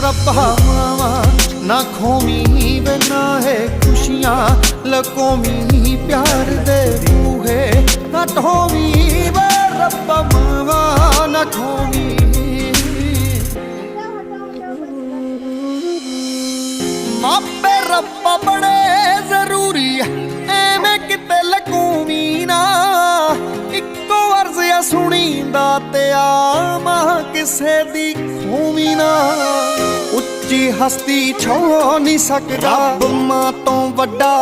ਰੱਬਾ ਮਾਵਾ ਨਾ ਖੋਵੀਂ ਵੇ ਨਾ ਹੈ ਖੁਸ਼ੀਆਂ ਲਕੋਵੀਂ ਪਿਆਰ ਦੇ ਬੂਹੇ ਨਾ ਢੋਵੀਂ ਵੇ ਰੱਬਾ ਮਾਵਾ ਨਾ ਖੋਵੀਂ। ਮਾਪੇ ਰੱਬਾ ਬੜੇ ਜ਼ਰੂਰੀ ਐਵੇਂ ਕਿਤੇ ਲਕੂਵੀਂ ਨਾ। ਇੱਕੋ ਅਰਜ਼ ਆ ਸੁਣੀਂਦਾ ਤੇ ਆਵਾਂ ਕਿਸੇ ਦੀ ਖੂਵੀਂ ਨਾ। ਉੱਚੀ ਹਸਤੀ ਛੋ ਨਹੀਂ ਸਕਦਾ ਰੱਬ ਮਾਂ ਤੋਂ ਵੱਡਾ।